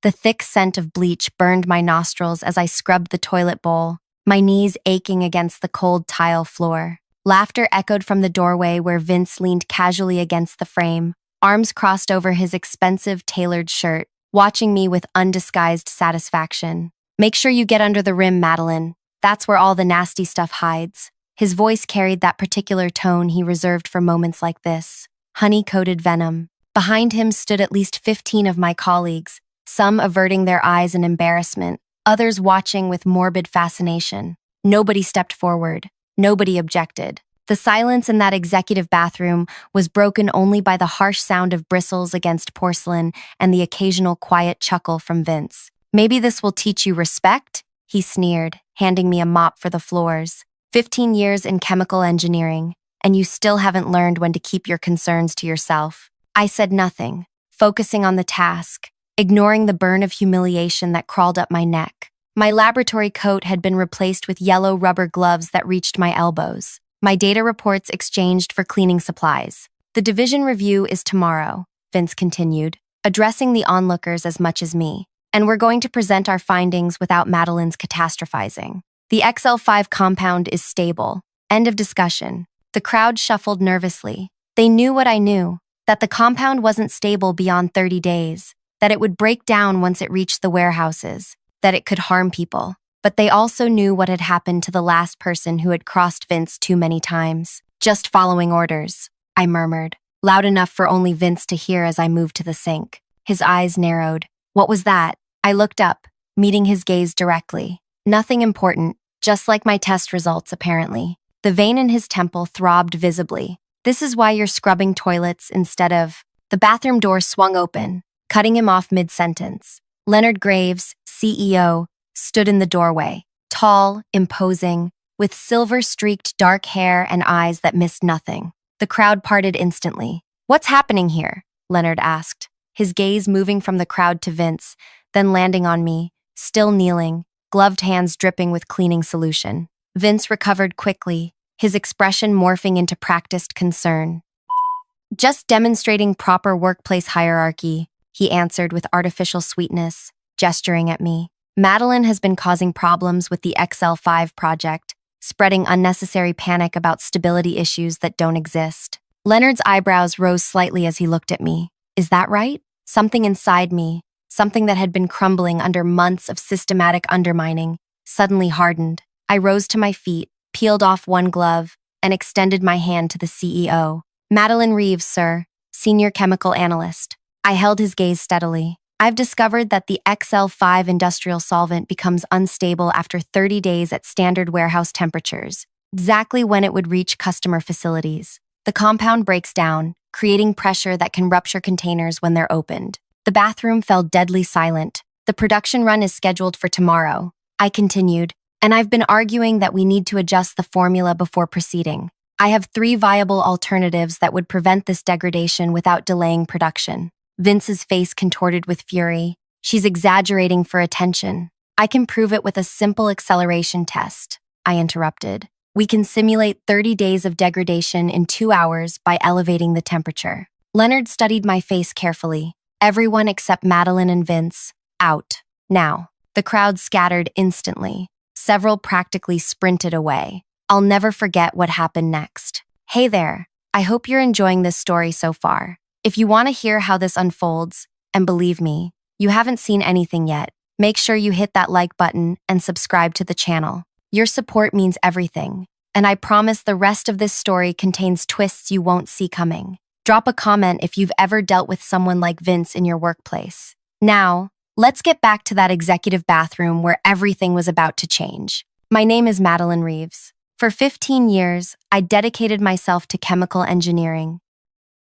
The thick scent of bleach burned my nostrils as I scrubbed the toilet bowl, my knees aching against the cold tile floor. Laughter echoed from the doorway where Vince leaned casually against the frame, arms crossed over his expensive tailored shirt, watching me with undisguised satisfaction. "Make sure you get under the rim, Madeline. That's where all the nasty stuff hides." His voice carried that particular tone he reserved for moments like this, honey-coated venom. Behind him stood at least 15 of my colleagues, some averting their eyes in embarrassment, others watching with morbid fascination. Nobody stepped forward. Nobody objected. The silence in that executive bathroom was broken only by the harsh sound of bristles against porcelain and the occasional quiet chuckle from Vince. "Maybe this will teach you respect?" he sneered, handing me a mop for the floors. 15 years in chemical engineering, and you still haven't learned when to keep your concerns to yourself. I said nothing, focusing on the task, ignoring the burn of humiliation that crawled up my neck. My laboratory coat had been replaced with yellow rubber gloves that reached my elbows. My data reports exchanged for cleaning supplies. "The division review is tomorrow," Vince continued, addressing the onlookers as much as me. "And we're going to present our findings without Madeline's catastrophizing. The XL5 compound is stable. End of discussion." The crowd shuffled nervously. They knew what I knew, that the compound wasn't stable beyond 30 days, that it would break down once it reached the warehouses, that it could harm people. But they also knew what had happened to the last person who had crossed Vince too many times. "Just following orders," I murmured, loud enough for only Vince to hear as I moved to the sink. His eyes narrowed. "What was that?" I looked up, meeting his gaze directly. Nothing important, just like my test results, apparently. The vein in his temple throbbed visibly. "This is why you're scrubbing toilets instead of—" The bathroom door swung open, cutting him off mid-sentence. Leonard Graves, CEO, stood in the doorway, tall, imposing, with silver-streaked dark hair and eyes that missed nothing. The crowd parted instantly. "What's happening here?" Leonard asked, his gaze moving from the crowd to Vince, then landing on me, still kneeling, gloved hands dripping with cleaning solution. Vince recovered quickly, his expression morphing into practiced concern. "Just demonstrating proper workplace hierarchy," he answered with artificial sweetness, gesturing at me. "Madeline has been causing problems with the XL5 project, spreading unnecessary panic about stability issues that don't exist." Leonard's eyebrows rose slightly as he looked at me. "Is that right?" Something inside me, something that had been crumbling under months of systematic undermining, suddenly hardened. I rose to my feet, peeled off one glove, and extended my hand to the CEO. "Madeline Reeves, sir, Senior Chemical Analyst." I held his gaze steadily. "I've discovered that the XL5 industrial solvent becomes unstable after 30 days at standard warehouse temperatures, exactly when it would reach customer facilities. The compound breaks down, creating pressure that can rupture containers when they're opened." The bathroom fell deadly silent. "The production run is scheduled for tomorrow," I continued, "and I've been arguing that we need to adjust the formula before proceeding. I have 3 viable alternatives that would prevent this degradation without delaying production." Vince's face contorted with fury. "She's exaggerating for attention." "I can prove it with a simple acceleration test," I interrupted. "We can simulate 30 days of degradation in 2 hours by elevating the temperature." Leonard studied my face carefully. Everyone except Madeline and Vince, out. Now. The crowd scattered instantly. Several practically sprinted away. I'll never forget what happened next. Hey there. I hope you're enjoying this story so far. If you want to hear how this unfolds, and believe me, you haven't seen anything yet, make sure you hit that like button and subscribe to the channel. Your support means everything, and I promise the rest of this story contains twists you won't see coming. Drop a comment if you've ever dealt with someone like Vince in your workplace. Now, let's get back to that executive bathroom where everything was about to change. My name is Madeline Reeves. For 15 years, I dedicated myself to chemical engineering,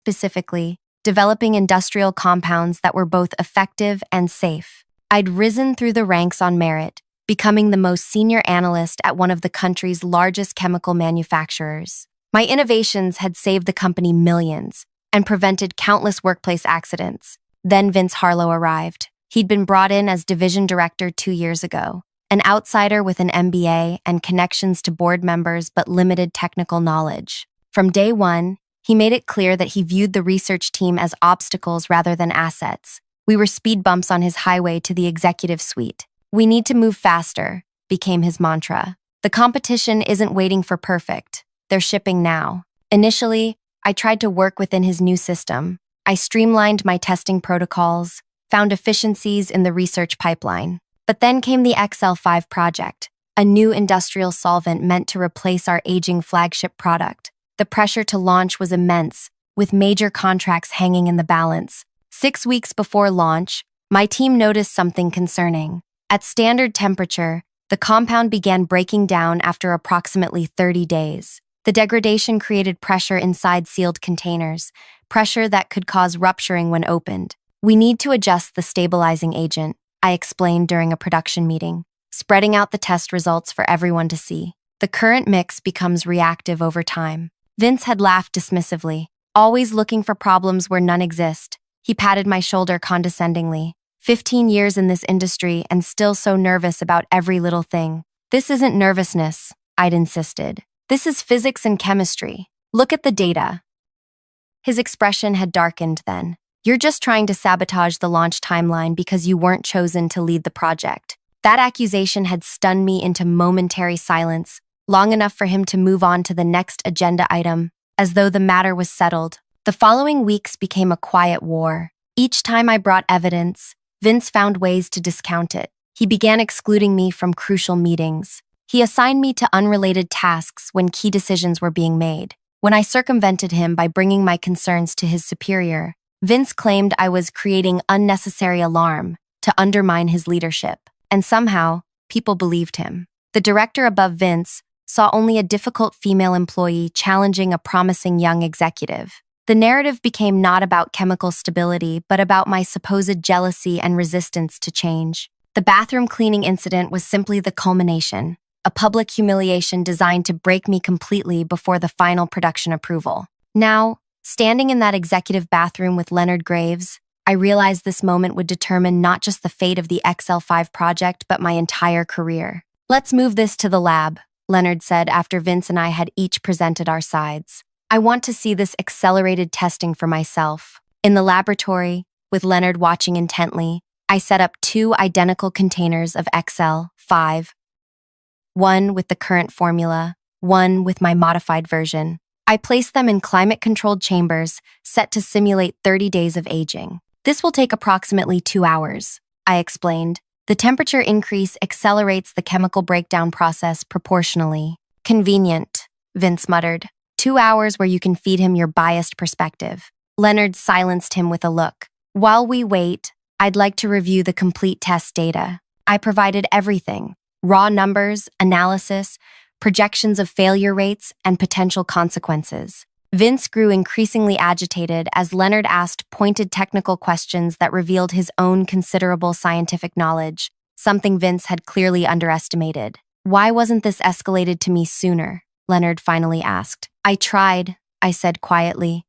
specifically, developing industrial compounds that were both effective and safe. I'd risen through the ranks on merit, becoming the most senior analyst at one of the country's largest chemical manufacturers. My innovations had saved the company millions and prevented countless workplace accidents. Then Vince Harlow arrived. He'd been brought in as division director 2 years ago, an outsider with an MBA and connections to board members but limited technical knowledge. From day one, he made it clear that he viewed the research team as obstacles rather than assets, We were speed bumps on his highway to the executive suite. "We need to move faster," became his mantra. "The competition isn't waiting for perfect. They're shipping now." Initially, I tried to work within his new system. I streamlined my testing protocols, found efficiencies in the research pipeline. But then came the XL5 project, a new industrial solvent meant to replace our aging flagship product. The pressure to launch was immense, with major contracts hanging in the balance. 6 weeks before launch, my team noticed something concerning. At standard temperature, the compound began breaking down after approximately 30 days. The degradation created pressure inside sealed containers, pressure that could cause rupturing when opened. "We need to adjust the stabilizing agent," I explained during a production meeting, spreading out the test results for everyone to see. "The current mix becomes reactive over time." Vince had laughed dismissively, always looking for problems where none exist. He patted my shoulder condescendingly. 15 years in this industry and still so nervous about every little thing. "This isn't nervousness," I'd insisted. "This is physics and chemistry. Look at the data." His expression had darkened then. "You're just trying to sabotage the launch timeline because you weren't chosen to lead the project." That accusation had stunned me into momentary silence, long enough for him to move on to the next agenda item, as though the matter was settled. The following weeks became a quiet war. Each time I brought evidence, Vince found ways to discount it. He began excluding me from crucial meetings. He assigned me to unrelated tasks when key decisions were being made. When I circumvented him by bringing my concerns to his superior, Vince claimed I was creating unnecessary alarm to undermine his leadership. And somehow, people believed him. The director above Vince saw only a difficult female employee challenging a promising young executive. The narrative became not about chemical stability, but about my supposed jealousy and resistance to change. The bathroom cleaning incident was simply the culmination, a public humiliation designed to break me completely before the final production approval. Now, standing in that executive bathroom with Leonard Graves, I realized this moment would determine not just the fate of the XL5 project, but my entire career. "Let's move this to the lab," Leonard said after Vince and I had each presented our sides. "I want to see this accelerated testing for myself." In the laboratory, with Leonard watching intently, I set up 2 identical containers of XL5, one with the current formula, one with my modified version. I placed them in climate-controlled chambers set to simulate 30 days of aging. "This will take approximately 2 hours," I explained. "The temperature increase accelerates the chemical breakdown process proportionally." "Convenient," Vince muttered. 2 hours where you can feed him your biased perspective." Leonard silenced him with a look. "While we wait, I'd like to review the complete test data. I provided everything: raw numbers, analysis, projections of failure rates, and potential consequences." Vince grew increasingly agitated as Leonard asked pointed technical questions that revealed his own considerable scientific knowledge, something Vince had clearly underestimated. "Why wasn't this escalated to me sooner?" Leonard finally asked. "I tried," I said quietly.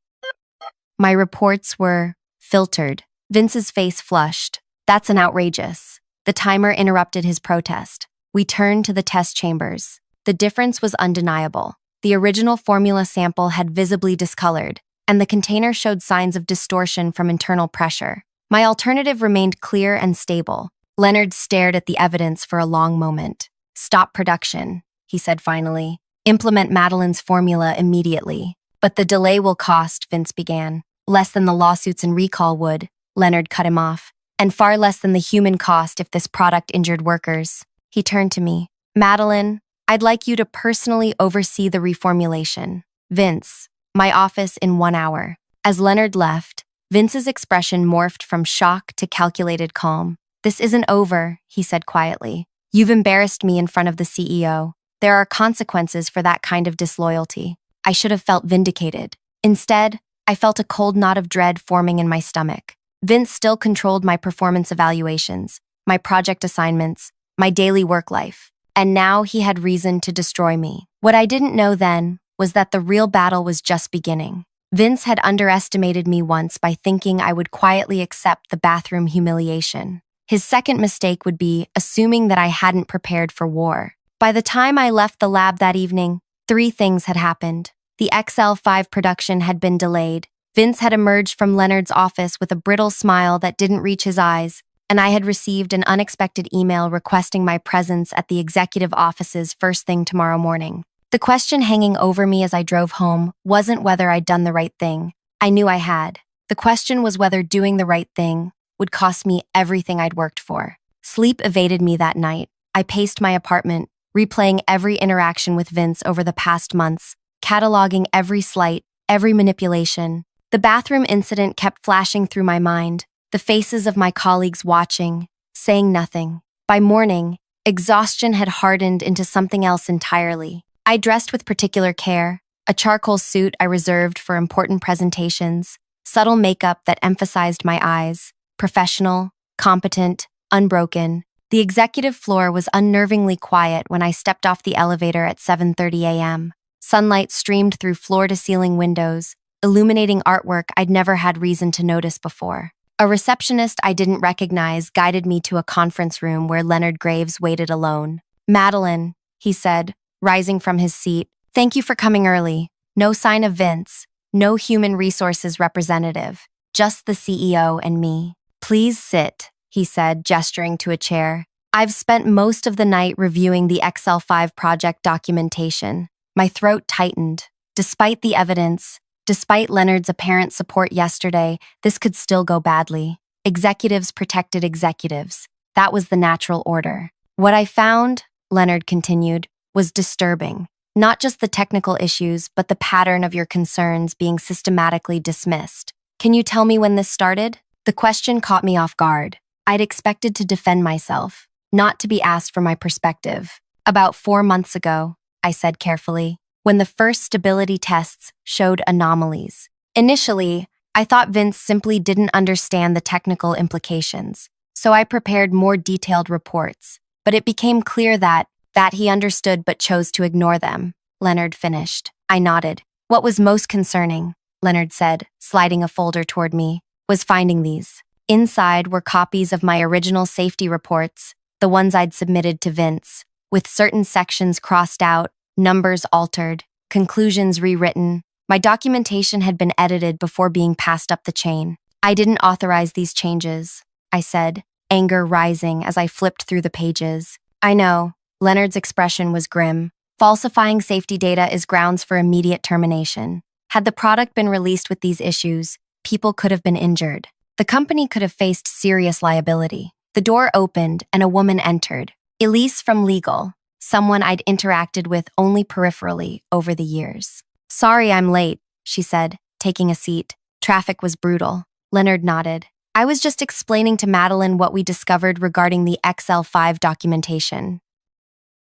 "My reports were filtered." Vince's face flushed. "That's an outrageous." The timer interrupted his protest. We turned to the test chambers. The difference was undeniable. The original formula sample had visibly discolored, and the container showed signs of distortion from internal pressure. My alternative remained clear and stable. Leonard stared at the evidence for a long moment. "Stop production," he said finally. "Implement Madeline's formula immediately." "But the delay will cost," Vince began. "Less than the lawsuits and recall would," Leonard cut him off. "And far less than the human cost if this product injured workers." He turned to me. "Madeline, I'd like you to personally oversee the reformulation." "Vince, my office in 1 hour." As Leonard left, Vince's expression morphed from shock to calculated calm. "This isn't over," he said quietly. "You've embarrassed me in front of the CEO. There are consequences for that kind of disloyalty." I should have felt vindicated. Instead, I felt a cold knot of dread forming in my stomach. Vince still controlled my performance evaluations, my project assignments, my daily work life. And now he had reason to destroy me. What I didn't know then was that the real battle was just beginning. Vince had underestimated me once by thinking I would quietly accept the bathroom humiliation. His second mistake would be assuming that I hadn't prepared for war. By the time I left the lab that evening, 3 things had happened. The XL5 production had been delayed. Vince had emerged from Leonard's office with a brittle smile that didn't reach his eyes, and I had received an unexpected email requesting my presence at the executive offices first thing tomorrow morning. The question hanging over me as I drove home wasn't whether I'd done the right thing. I knew I had. The question was whether doing the right thing would cost me everything I'd worked for. Sleep evaded me that night. I paced my apartment, replaying every interaction with Vince over the past months, cataloging every slight, every manipulation. The bathroom incident kept flashing through my mind, the faces of my colleagues watching, saying nothing. By morning, exhaustion had hardened into something else entirely. I dressed with particular care, a charcoal suit I reserved for important presentations, subtle makeup that emphasized my eyes, professional, competent, unbroken. The executive floor was unnervingly quiet when I stepped off the elevator at 7:30 a.m. Sunlight streamed through floor-to-ceiling windows, illuminating artwork I'd never had reason to notice before. A receptionist I didn't recognize guided me to a conference room where Leonard Graves waited alone. "Madeline," he said, rising from his seat, "thank you for coming early. No sign of Vince, no human resources representative, just the CEO and me. Please sit," he said, gesturing to a chair. "I've spent most of the night reviewing the Excel 5 project documentation." My throat tightened. Despite the evidence, despite Leonard's apparent support yesterday, this could still go badly. Executives protected executives. That was the natural order. "What I found," Leonard continued, "was disturbing. Not just the technical issues, but the pattern of your concerns being systematically dismissed. Can you tell me when this started?" The question caught me off guard. I'd expected to defend myself, not to be asked for my perspective. "About 4 months ago," I said carefully, "when the first stability tests showed anomalies. Initially, I thought Vince simply didn't understand the technical implications, so I prepared more detailed reports. But it became clear that he understood but chose to ignore them." Leonard finished. I nodded. "What was most concerning," Leonard said, sliding a folder toward me, "was finding these. Inside were copies of my original safety reports, the ones I'd submitted to Vince, with certain sections crossed out, numbers altered, conclusions rewritten. My documentation had been edited before being passed up the chain. I didn't authorize these changes," I said, anger rising as I flipped through the pages. "I know." Leonard's expression was grim. "Falsifying safety data is grounds for immediate termination. Had the product been released with these issues, people could have been injured. The company could have faced serious liability." The door opened and a woman entered. Elise from legal, someone I'd interacted with only peripherally over the years. "Sorry I'm late," she said, taking a seat. "Traffic was brutal." Leonard nodded. "I was just explaining to Madeline what we discovered regarding the Excel 5 documentation."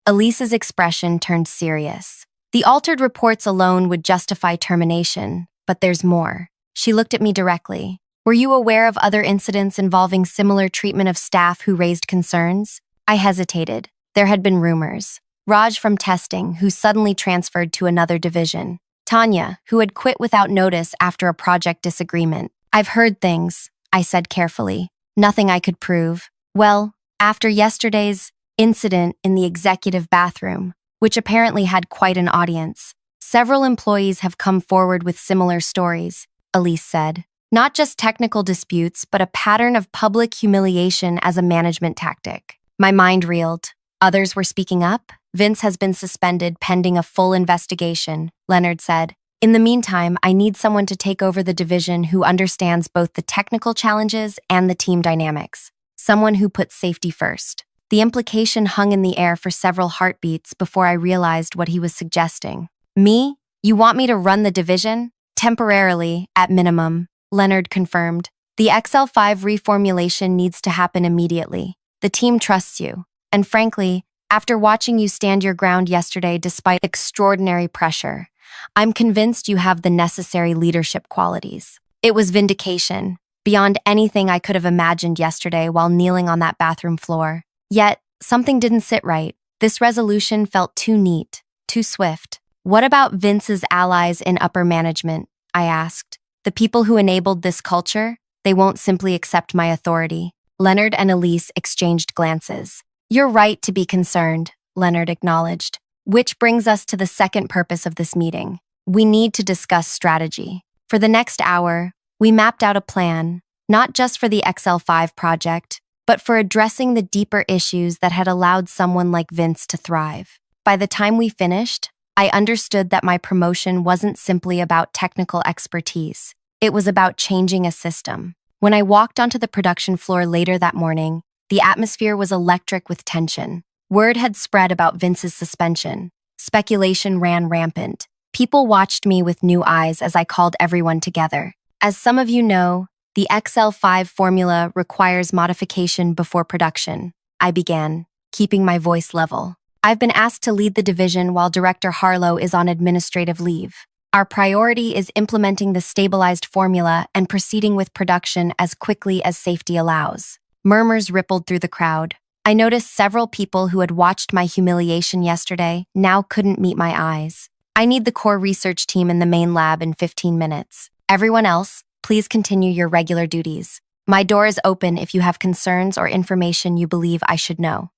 Elise's expression turned serious. "The altered reports alone would justify termination, but there's more." She looked at me directly. "Were you aware of other incidents involving similar treatment of staff who raised concerns?" I hesitated. There had been rumors. Raj from testing, who suddenly transferred to another division. Tanya, who had quit without notice after a project disagreement. "I've heard things," I said carefully. "Nothing I could prove." "Well, after yesterday's incident in the executive bathroom, which apparently had quite an audience, several employees have come forward with similar stories," Elise said. "Not just technical disputes, but a pattern of public humiliation as a management tactic." My mind reeled. Others were speaking up. "Vince has been suspended pending a full investigation," Leonard said. "In the meantime, I need someone to take over the division who understands both the technical challenges and the team dynamics. Someone who puts safety first." The implication hung in the air for several heartbeats before I realized what he was suggesting. "Me? You want me to run the division?" "Temporarily, at minimum," Leonard confirmed. "The Excel 5 reformulation needs to happen immediately. The team trusts you. And frankly, after watching you stand your ground yesterday despite extraordinary pressure, I'm convinced you have the necessary leadership qualities." It was vindication, beyond anything I could have imagined yesterday while kneeling on that bathroom floor. Yet, something didn't sit right. This resolution felt too neat, too swift. "What about Vince's allies in upper management?" I asked. "The people who enabled this culture? They won't simply accept my authority." Leonard and Elise exchanged glances. "You're right to be concerned," Leonard acknowledged. "Which brings us to the second purpose of this meeting. We need to discuss strategy. For the next hour, we mapped out a plan, not just for the XL5 project, but for addressing the deeper issues that had allowed someone like Vince to thrive. By the time we finished, I understood that my promotion wasn't simply about technical expertise. It was about changing a system. When I walked onto the production floor later that morning, the atmosphere was electric with tension. Word had spread about Vince's suspension. Speculation ran rampant. People watched me with new eyes as I called everyone together. As some of you know, the XL5 formula requires modification before production. I began, keeping my voice level. I've been asked to lead the division while Director Harlow is on administrative leave. Our priority is implementing the stabilized formula and proceeding with production as quickly as safety allows. Murmurs rippled through the crowd. I noticed several people who had watched my humiliation yesterday now couldn't meet my eyes. I need the core research team in the main lab in 15 minutes. Everyone else, please continue your regular duties. My door is open if you have concerns or information you believe I should know.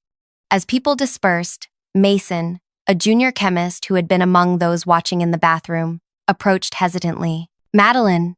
As people dispersed, Mason, a junior chemist who had been among those watching in the bathroom, approached hesitantly. Madeline,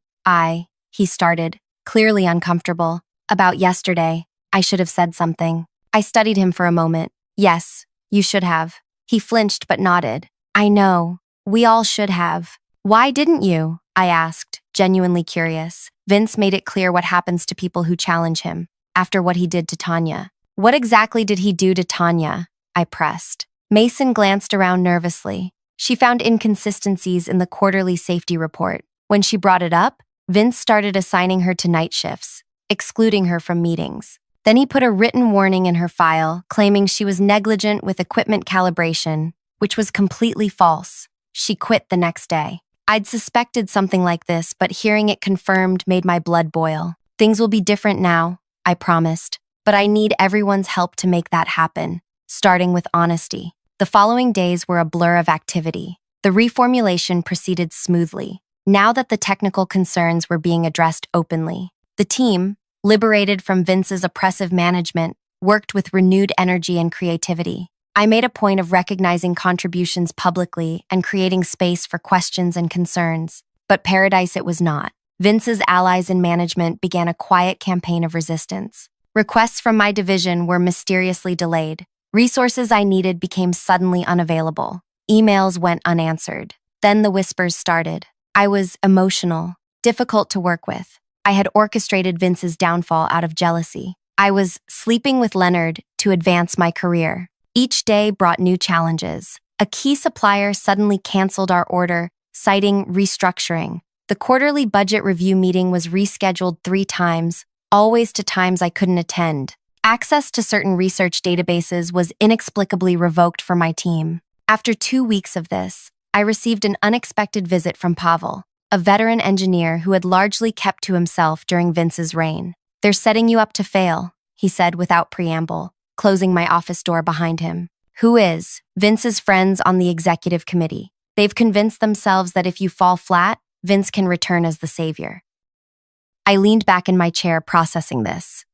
he started, clearly uncomfortable. About yesterday, I should have said something. I studied him for a moment. Yes, you should have. He flinched but nodded. I know. We all should have. Why didn't you? I asked, genuinely curious. Vince made it clear what happens to people who challenge him, after what he did to Tanya. What exactly did he do to Tanya? I pressed. Mason glanced around nervously. She found inconsistencies in the quarterly safety report. When she brought it up, Vince started assigning her to night shifts, excluding her from meetings. Then he put a written warning in her file, claiming she was negligent with equipment calibration, which was completely false. She quit the next day. I'd suspected something like this, but hearing it confirmed made my blood boil. Things will be different now, I promised, but I need everyone's help to make that happen, starting with honesty. The following days were a blur of activity. The reformulation proceeded smoothly, now that the technical concerns were being addressed openly. The team, liberated from Vince's oppressive management, worked with renewed energy and creativity. I made a point of recognizing contributions publicly and creating space for questions and concerns. But paradise it was not. Vince's allies in management began a quiet campaign of resistance. Requests from my division were mysteriously delayed. Resources I needed became suddenly unavailable. Emails went unanswered. Then the whispers started. I was emotional, difficult to work with. I had orchestrated Vince's downfall out of jealousy. I was sleeping with Leonard to advance my career. Each day brought new challenges. A key supplier suddenly canceled our order, citing restructuring. The quarterly budget review meeting was rescheduled 3 times, always to times I couldn't attend. Access to certain research databases was inexplicably revoked for my team. After 2 weeks of this, I received an unexpected visit from Pavel, a veteran engineer who had largely kept to himself during Vince's reign. They're setting you up to fail, he said without preamble, closing my office door behind him. Who is? Vince's friends on the executive committee. They've convinced themselves that if you fall flat, Vince can return as the savior. I leaned back in my chair, processing this.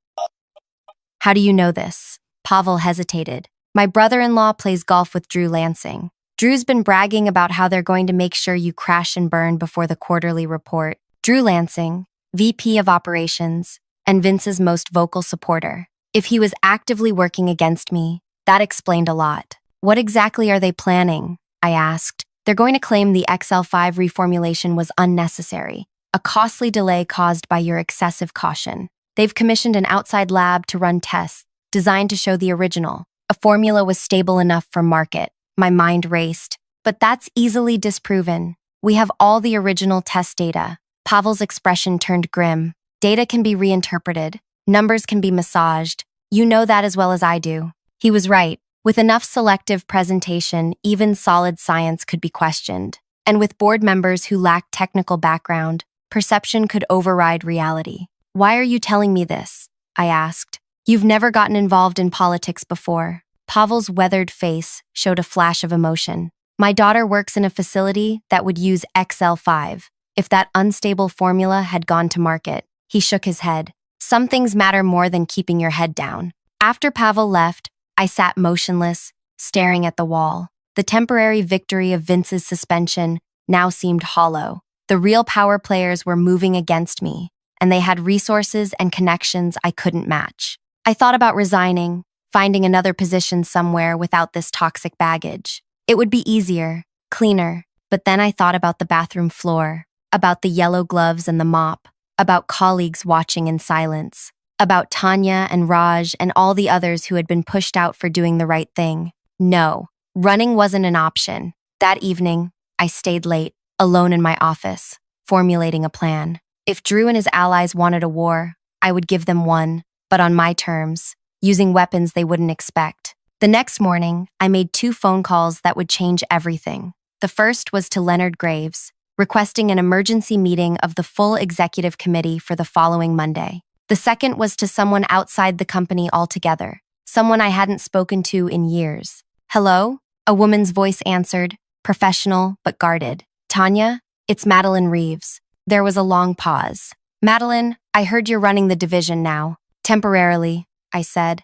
How do you know this? Pavel hesitated. My brother-in-law plays golf with Drew Lansing. Drew's been bragging about how they're going to make sure you crash and burn before the quarterly report. Drew Lansing, VP of Operations, and Vince's most vocal supporter. If he was actively working against me, that explained a lot. What exactly are they planning? I asked. They're going to claim the XL5 reformulation was unnecessary, a costly delay caused by your excessive caution. They've commissioned an outside lab to run tests designed to show the original. A formula was stable enough for market. My mind raced. But that's easily disproven. We have all the original test data. Pavel's expression turned grim. Data can be reinterpreted. Numbers can be massaged. You know that as well as I do. He was right. With enough selective presentation, even solid science could be questioned. And with board members who lacked technical background, perception could override reality. Why are you telling me this? I asked. You've never gotten involved in politics before. Pavel's weathered face showed a flash of emotion. My daughter works in a facility that would use XL5 if that unstable formula had gone to market. He shook his head. Some things matter more than keeping your head down. After Pavel left, I sat motionless, staring at the wall. The temporary victory of Vince's suspension now seemed hollow. The real power players were moving against me, and they had resources and connections I couldn't match. I thought about resigning, finding another position somewhere without this toxic baggage. It would be easier, cleaner, but then I thought about the bathroom floor, about the yellow gloves and the mop, about colleagues watching in silence, about Tanya and Raj and all the others who had been pushed out for doing the right thing. No, running wasn't an option. That evening, I stayed late, alone in my office, formulating a plan. If Drew and his allies wanted a war, I would give them one, but on my terms, using weapons they wouldn't expect. The next morning, I made 2 phone calls that would change everything. The first was to Leonard Graves, requesting an emergency meeting of the full executive committee for the following Monday. The second was to someone outside the company altogether, someone I hadn't spoken to in years. "Hello?" A woman's voice answered, professional but guarded. "Tanya, it's Madeline Reeves." There was a long pause. "Madeline, I heard you're running the division now." "Temporarily," I said,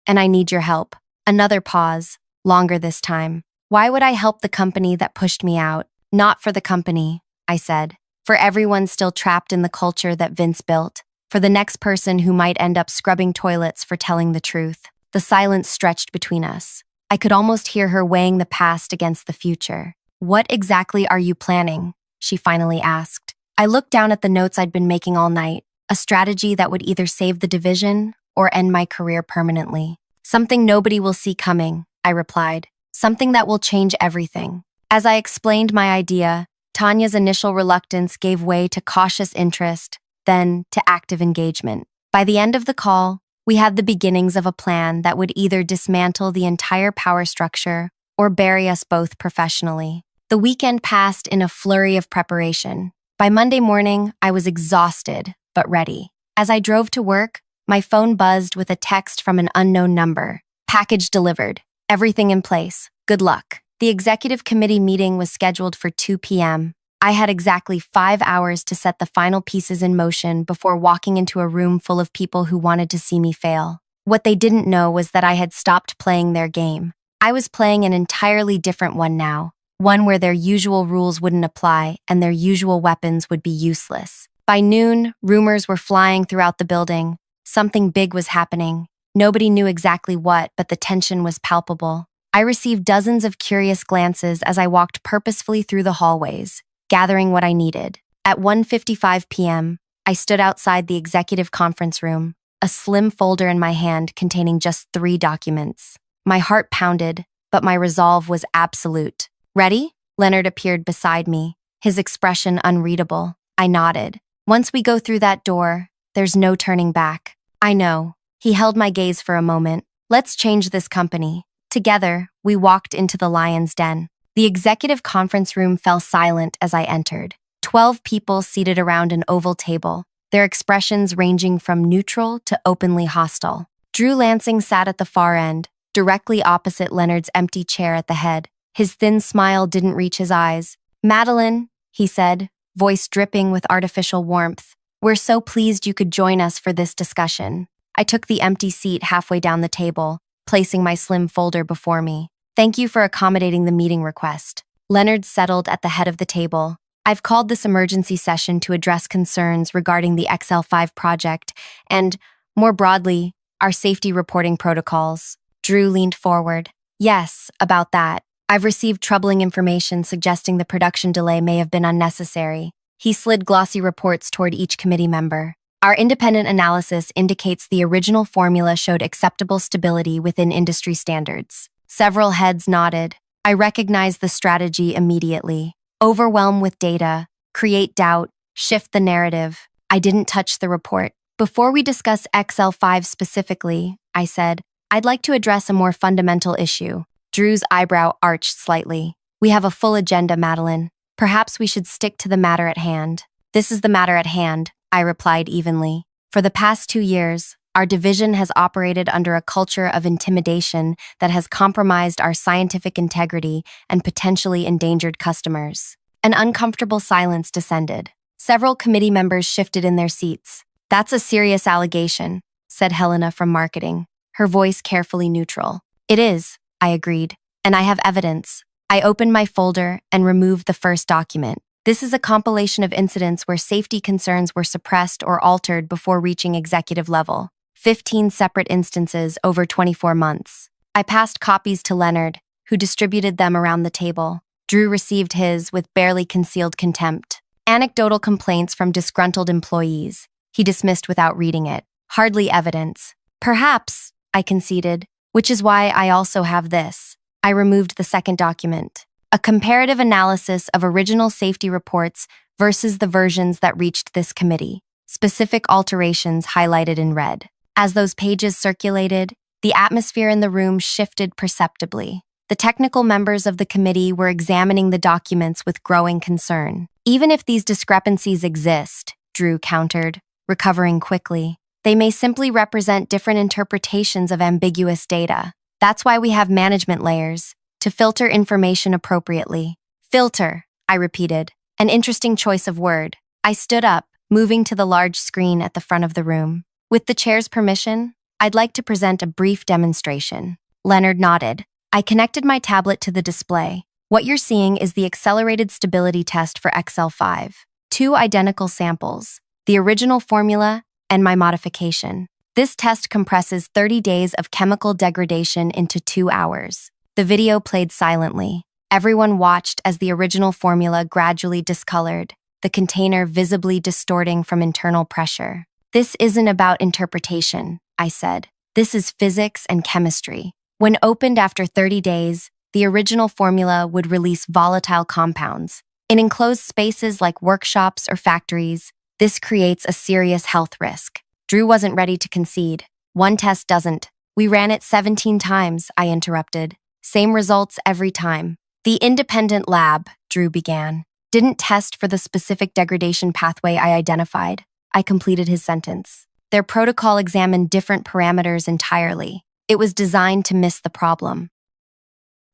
"and I need your help." Another pause, longer this time. "Why would I help the company that pushed me out?" "Not for the company," I said. "For everyone still trapped in the culture that Vince built. For the next person who might end up scrubbing toilets for telling the truth." The silence stretched between us. I could almost hear her weighing the past against the future. "What exactly are you planning?" she finally asked. I looked down at the notes I'd been making all night, a strategy that would either save the division or end my career permanently. "Something nobody will see coming," I replied. "Something that will change everything." As I explained my idea, Tanya's initial reluctance gave way to cautious interest, then to active engagement. By the end of the call, we had the beginnings of a plan that would either dismantle the entire power structure or bury us both professionally. The weekend passed in a flurry of preparation. By Monday morning, I was exhausted, but ready. As I drove to work, my phone buzzed with a text from an unknown number. "Package delivered. Everything in place. Good luck." The executive committee meeting was scheduled for 2 p.m. I had exactly 5 hours to set the final pieces in motion before walking into a room full of people who wanted to see me fail. What they didn't know was that I had stopped playing their game. I was playing an entirely different one now, one where their usual rules wouldn't apply and their usual weapons would be useless. By noon, rumors were flying throughout the building. Something big was happening. Nobody knew exactly what, but the tension was palpable. I received dozens of curious glances as I walked purposefully through the hallways, gathering what I needed. At 1:55 p.m., I stood outside the executive conference room, a slim folder in my hand containing just 3 documents. My heart pounded, but my resolve was absolute. "Ready?" Leonard appeared beside me, his expression unreadable. I nodded. "Once we go through that door, there's no turning back." "I know." He held my gaze for a moment. "Let's change this company." Together, we walked into the lion's den. The executive conference room fell silent as I entered. 12 people seated around an oval table, their expressions ranging from neutral to openly hostile. Drew Lansing sat at the far end, directly opposite Leonard's empty chair at the head. His thin smile didn't reach his eyes. "Madeline," he said, voice dripping with artificial warmth, "we're so pleased you could join us for this discussion." I took the empty seat halfway down the table, placing my slim folder before me. "Thank you for accommodating the meeting request." Leonard settled at the head of the table. "I've called this emergency session to address concerns regarding the XL5 project and, more broadly, our safety reporting protocols." Drew leaned forward. "Yes, about that. I've received troubling information suggesting the production delay may have been unnecessary." He slid glossy reports toward each committee member. "Our independent analysis indicates the original formula showed acceptable stability within industry standards." Several heads nodded. I recognized the strategy immediately. Overwhelm with data, create doubt, shift the narrative. I didn't touch the report. "Before we discuss XL5 specifically," I said, "I'd like to address a more fundamental issue." Drew's eyebrow arched slightly. "We have a full agenda, Madeline. Perhaps we should stick to the matter at hand." "This is the matter at hand," I replied evenly. "For the past 2 years, our division has operated under a culture of intimidation that has compromised our scientific integrity and potentially endangered customers." An uncomfortable silence descended. Several committee members shifted in their seats. "That's a serious allegation," said Helena from marketing, her voice carefully neutral. "It is," I agreed, "and I have evidence." I opened my folder and removed the first document. This is a compilation of incidents where safety concerns were suppressed or altered before reaching executive level. 15 separate instances over 24 months. I passed copies to Leonard, who distributed them around the table. Drew received his with barely concealed contempt. Anecdotal complaints from disgruntled employees. He dismissed without reading it. Hardly evidence. Perhaps, I conceded, which is why I also have this. I removed the second document. A comparative analysis of original safety reports versus the versions that reached this committee. Specific alterations highlighted in red. As those pages circulated, the atmosphere in the room shifted perceptibly. The technical members of the committee were examining the documents with growing concern. Even if these discrepancies exist, Drew countered, recovering quickly, they may simply represent different interpretations of ambiguous data. That's why we have management layers, to filter information appropriately. Filter, I repeated, an interesting choice of word. I stood up, moving to the large screen at the front of the room. With the chair's permission, I'd like to present a brief demonstration. Leonard nodded. I connected my tablet to the display. What you're seeing is the accelerated stability test for XL5. 2 identical samples, the original formula and my modification. This test compresses 30 days of chemical degradation into 2 hours. The video played silently. Everyone watched as the original formula gradually discolored, the container visibly distorting from internal pressure. This isn't about interpretation, I said. This is physics and chemistry. When opened after 30 days, the original formula would release volatile compounds. In enclosed spaces like workshops or factories, this creates a serious health risk. Drew wasn't ready to concede. One test doesn't. We ran it 17 times, I interrupted. Same results every time. The independent lab, Drew began, didn't test for the specific degradation pathway I identified. I completed his sentence. Their protocol examined different parameters entirely. It was designed to miss the problem.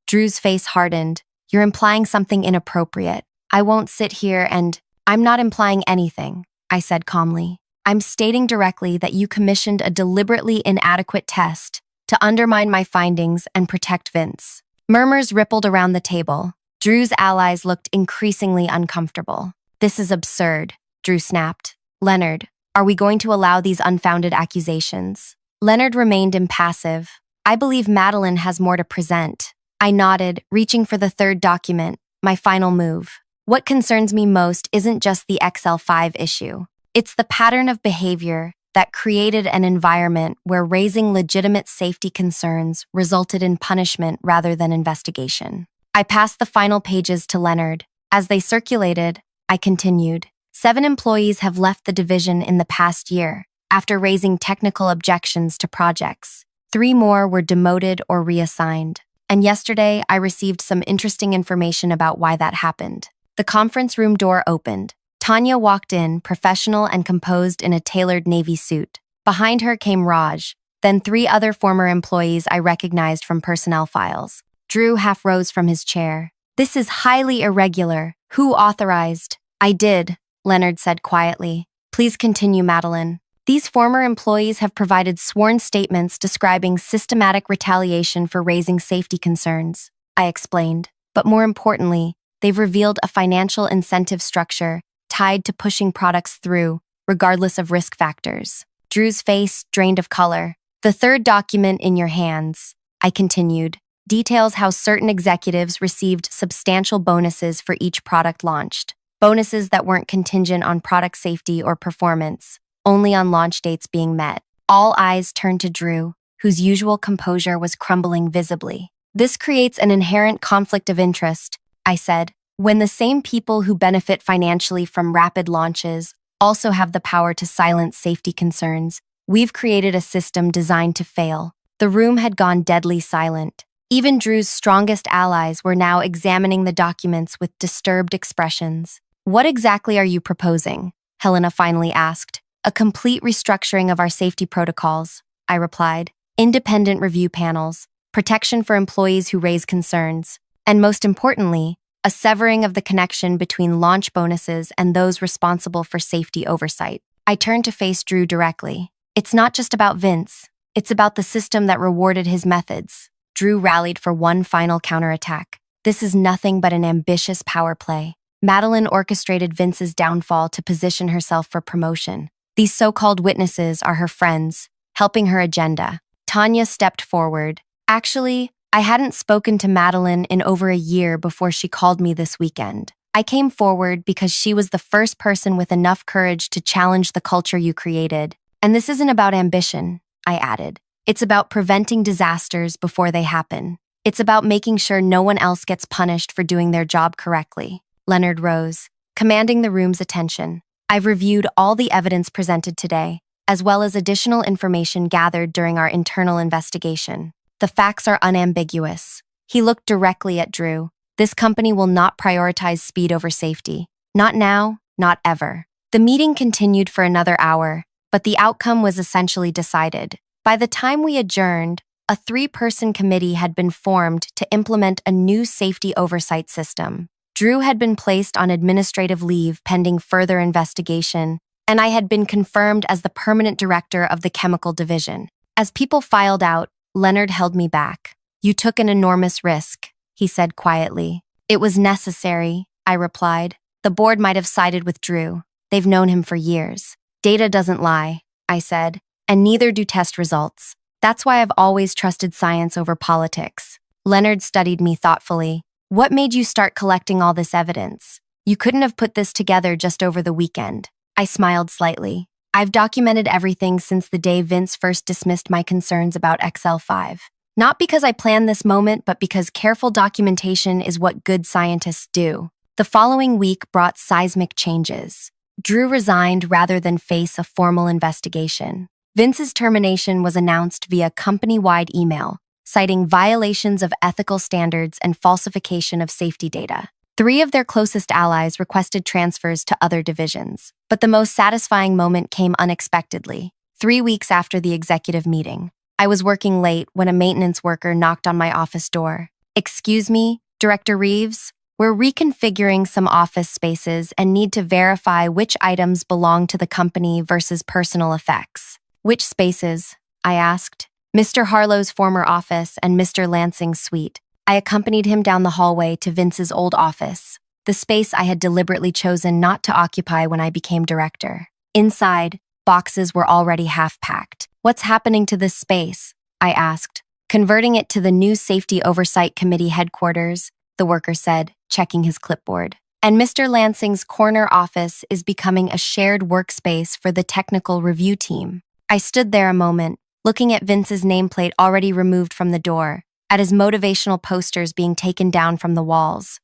Drew's face hardened. You're implying something inappropriate. I won't sit here and... I'm not implying anything, I said calmly. I'm stating directly that you commissioned a deliberately inadequate test to undermine my findings and protect Vince. Murmurs rippled around the table. Drew's allies looked increasingly uncomfortable. This is absurd, Drew snapped. Leonard, are we going to allow these unfounded accusations? Leonard remained impassive. I believe Madeline has more to present. I nodded, reaching for the third document, my final move. What concerns me most isn't just the XL5 issue. It's the pattern of behavior that created an environment where raising legitimate safety concerns resulted in punishment rather than investigation. I passed the final pages to Leonard. As they circulated, I continued. 7 employees have left the division in the past year, after raising technical objections to projects. 3 more were demoted or reassigned. And yesterday, I received some interesting information about why that happened. The conference room door opened. Tanya walked in, professional and composed in a tailored navy suit. Behind her came Raj, then 3 other former employees I recognized from personnel files. Drew half rose from his chair. This is highly irregular. Who authorized? I did, Leonard said quietly. Please continue, Madeline. These former employees have provided sworn statements describing systematic retaliation for raising safety concerns, I explained. But more importantly, they've revealed a financial incentive structure tied to pushing products through, regardless of risk factors. Drew's face drained of color. The third document in your hands, I continued, details how certain executives received substantial bonuses for each product launched. Bonuses that weren't contingent on product safety or performance, only on launch dates being met. All eyes turned to Drew, whose usual composure was crumbling visibly. This creates an inherent conflict of interest, I said, when the same people who benefit financially from rapid launches also have the power to silence safety concerns. We've created a system designed to fail. The room had gone deadly silent. Even Drew's strongest allies were now examining the documents with disturbed expressions. What exactly are you proposing? Helena finally asked. A complete restructuring of our safety protocols, I replied. Independent review panels, protection for employees who raise concerns, and most importantly, a severing of the connection between launch bonuses and those responsible for safety oversight. I turned to face Drew directly. It's not just about Vince. It's about the system that rewarded his methods. Drew rallied for one final counterattack. This is nothing but an ambitious power play. Madeline orchestrated Vince's downfall to position herself for promotion. These so-called witnesses are her friends, helping her agenda. Tanya stepped forward. Actually, I hadn't spoken to Madeline in over a year before she called me this weekend. I came forward because she was the first person with enough courage to challenge the culture you created. And this isn't about ambition, I added. It's about preventing disasters before they happen. It's about making sure no one else gets punished for doing their job correctly. Leonard rose, commanding the room's attention. I've reviewed all the evidence presented today, as well as additional information gathered during our internal investigation. The facts are unambiguous. He looked directly at Drew. This company will not prioritize speed over safety. Not now, not ever. The meeting continued for another hour, but the outcome was essentially decided. By the time we adjourned, a 3-person committee had been formed to implement a new safety oversight system. Drew had been placed on administrative leave pending further investigation, and I had been confirmed as the permanent director of the chemical division. As people filed out, Leonard held me back. "You took an enormous risk," he said quietly. "It was necessary," I replied. "The board might have sided with Drew. They've known him for years." "Data doesn't lie," I said, "and neither do test results. That's why I've always trusted science over politics." Leonard studied me thoughtfully. "What made you start collecting all this evidence? You couldn't have put this together just over the weekend." I smiled slightly. "I've documented everything since the day Vince first dismissed my concerns about XL5. Not because I planned this moment, but because careful documentation is what good scientists do." The following week brought seismic changes. Drew resigned rather than face a formal investigation. Vince's termination was announced via company-wide email, citing violations of ethical standards and falsification of safety data. 3 of their closest allies requested transfers to other divisions. But the most satisfying moment came unexpectedly. 3 weeks after the executive meeting, I was working late when a maintenance worker knocked on my office door. "Excuse me, Director Reeves? We're reconfiguring some office spaces and need to verify which items belong to the company versus personal effects." "Which spaces?" I asked. "Mr. Harlow's former office and Mr. Lansing's suite." I accompanied him down the hallway to Vince's old office, the space I had deliberately chosen not to occupy when I became director. Inside, boxes were already half-packed. "What's happening to this space?" I asked. "Converting it to the new Safety Oversight Committee headquarters," the worker said, checking his clipboard. "And Mr. Lansing's corner office is becoming a shared workspace for the technical review team." I stood there a moment, looking at Vince's nameplate already removed from the door, at his motivational posters being taken down from the walls.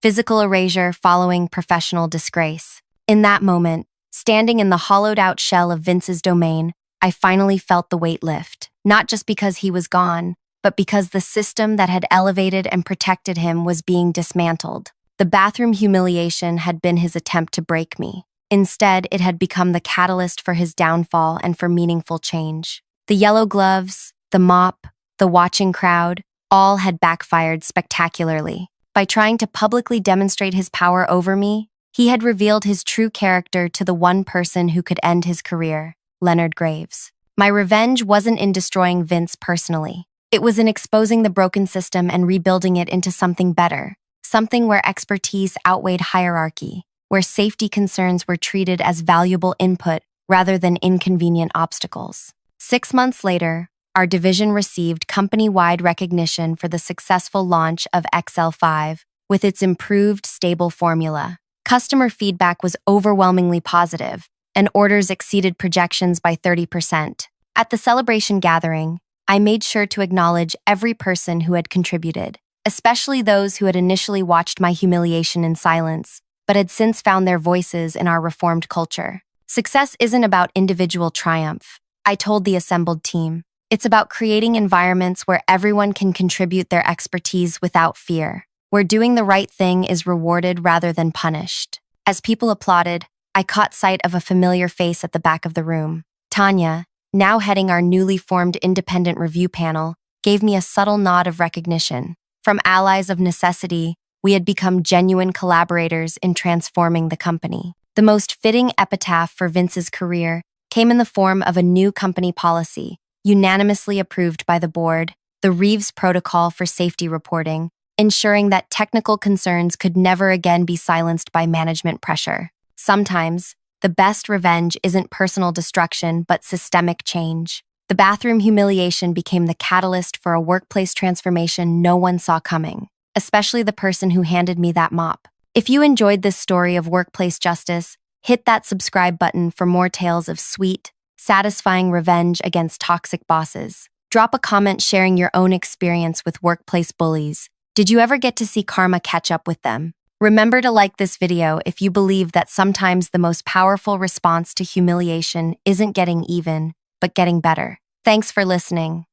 Physical erasure following professional disgrace. In that moment, standing in the hollowed-out shell of Vince's domain, I finally felt the weight lift, not just because he was gone, but because the system that had elevated and protected him was being dismantled. The bathroom humiliation had been his attempt to break me. Instead, it had become the catalyst for his downfall and for meaningful change. The yellow gloves, the mop, the watching crowd, all had backfired spectacularly. By trying to publicly demonstrate his power over me, he had revealed his true character to the one person who could end his career, Leonard Graves. My revenge wasn't in destroying Vince personally. It was in exposing the broken system and rebuilding it into something better, something where expertise outweighed hierarchy, where safety concerns were treated as valuable input rather than inconvenient obstacles. 6 months later, our division received company-wide recognition for the successful launch of XL5 with its improved stable formula. Customer feedback was overwhelmingly positive, and orders exceeded projections by 30%. At the celebration gathering, I made sure to acknowledge every person who had contributed, especially those who had initially watched my humiliation in silence, but had since found their voices in our reformed culture. Success isn't about individual triumph, I told the assembled team. It's about creating environments where everyone can contribute their expertise without fear, where doing the right thing is rewarded rather than punished. As people applauded, I caught sight of a familiar face at the back of the room. Tanya, now heading our newly formed independent review panel, gave me a subtle nod of recognition. From allies of necessity, we had become genuine collaborators in transforming the company. The most fitting epitaph for Vince's career came in the form of a new company policy, unanimously approved by the board, the Reeves Protocol for Safety Reporting, ensuring that technical concerns could never again be silenced by management pressure. Sometimes, the best revenge isn't personal destruction, but systemic change. The bathroom humiliation became the catalyst for a workplace transformation no one saw coming, especially the person who handed me that mop. If you enjoyed this story of workplace justice, hit that subscribe button for more tales of sweet, satisfying revenge against toxic bosses. Drop a comment sharing your own experience with workplace bullies. Did you ever get to see karma catch up with them? Remember to like this video if you believe that sometimes the most powerful response to humiliation isn't getting even, but getting better. Thanks for listening.